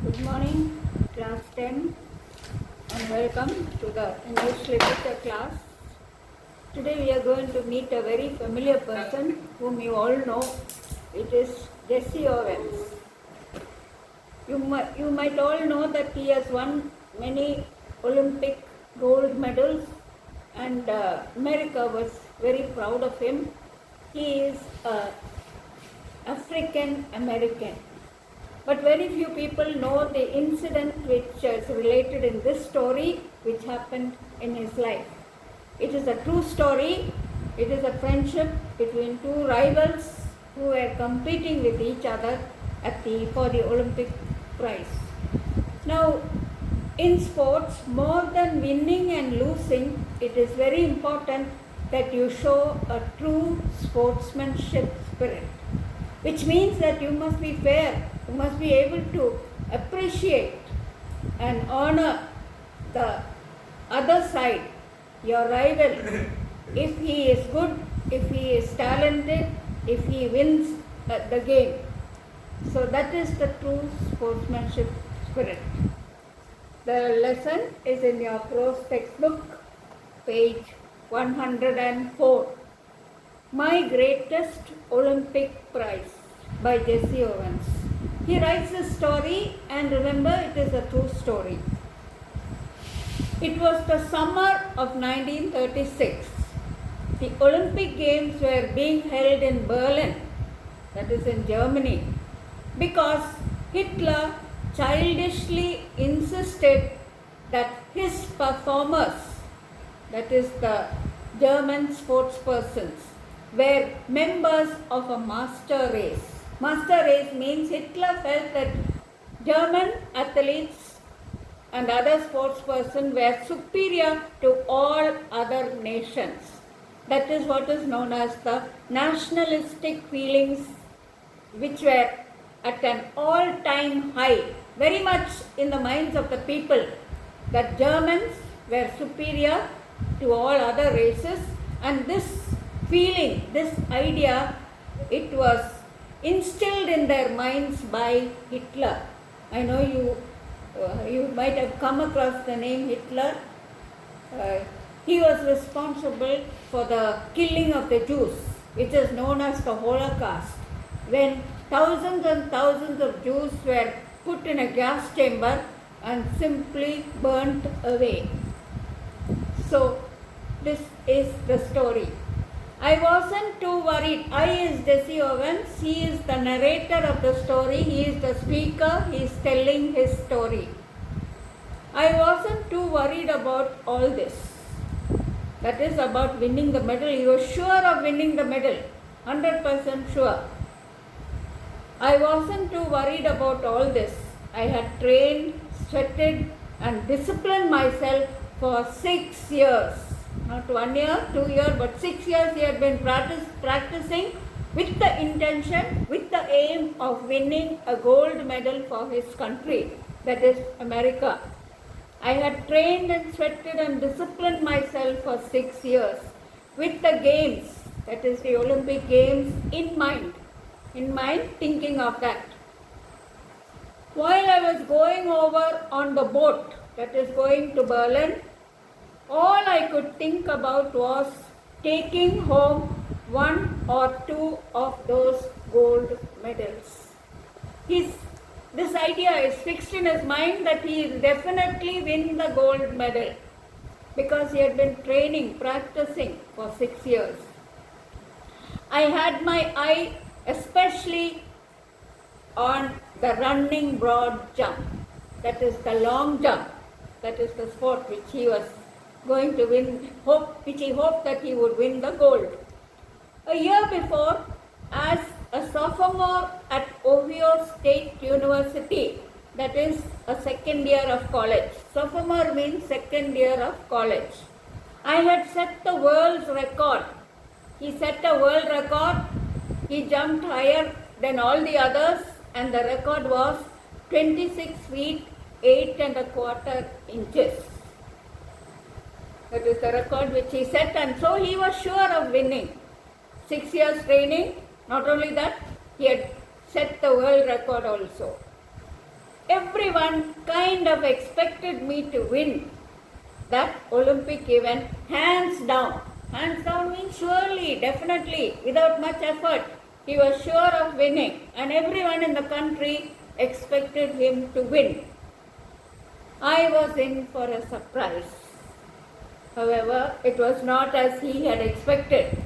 Good morning, class 10, and welcome to the English literature class. Today we are going to meet a very familiar person whom you all know. It is Jesse Owens. You might all know that he has won many Olympic gold medals, and America was very proud of him. He is African American. But very few people know the incident which is related in this story, which happened in his life. It is a true story. It is a friendship between two rivals who were competing with each other for the Olympic prize. Now, in sports, more than winning and losing, it is very important that you show a true sportsmanship spirit, which means that you must be fair. You must be able to appreciate and honor the other side, your rival, if he is good, if he is talented, if he wins the game. So that is the true sportsmanship spirit. The lesson is in your prose textbook, page 104. My Greatest Olympic Prize by Jesse Owens. He writes this story, and remember, it is a true story. It was the summer of 1936. The Olympic Games were being held in Berlin, that is in Germany, because Hitler childishly insisted that his performers, that is the German sportspersons, were members of a master race. Master race means Hitler felt that German athletes and other sportspersons were superior to all other nations. That is what is known as the nationalistic feelings, which were at an all-time high, very much in the minds of the people, that Germans were superior to all other races, and this feeling, this idea, it was instilled in their minds by Hitler. I know you might have come across the name Hitler. He was responsible for the killing of the Jews, which is known as the Holocaust, when thousands and thousands of Jews were put in a gas chamber and simply burnt away. So this is the story. I wasn't too worried. I is Jesse Owens. He is the narrator of the story. He is the speaker. He is telling his story. I wasn't too worried about all this. That is about winning the medal. He was sure of winning the medal. 100% sure. I wasn't too worried about all this. I had trained, sweated, and disciplined myself for 6 years. Not 1 year, 2 years, but 6 years he had been practicing with the intention, with the aim of winning a gold medal for his country, that is America. I had trained and sweated and disciplined myself for 6 years with the games, that is the Olympic Games, in mind, thinking of that. While I was going over on the boat, that is going to Berlin, all I could think about was taking home 1 or 2 of those gold medals. This idea is fixed in his mind that he will definitely win the gold medal because he had been training, practicing for 6 years. I had my eye especially on the running broad jump, that is the long jump, that is the sport which he was going to win, which he hoped that he would win the gold. A year before, as a sophomore at Ohio State University, that is a second year of college. Sophomore means second year of college. I had set the world's record. He set a world record. He jumped higher than all the others, and the record was 26 feet 8 1/4 inches. That is the record which he set, and so he was sure of winning. 6 years training, not only that, he had set the world record also. everyone kind of expected me to win that Olympic event hands down. Hands down means surely, definitely, without much effort. He was sure of winning, and everyone in the country expected him to win. I was in for a surprise. However, it was not as he had expected.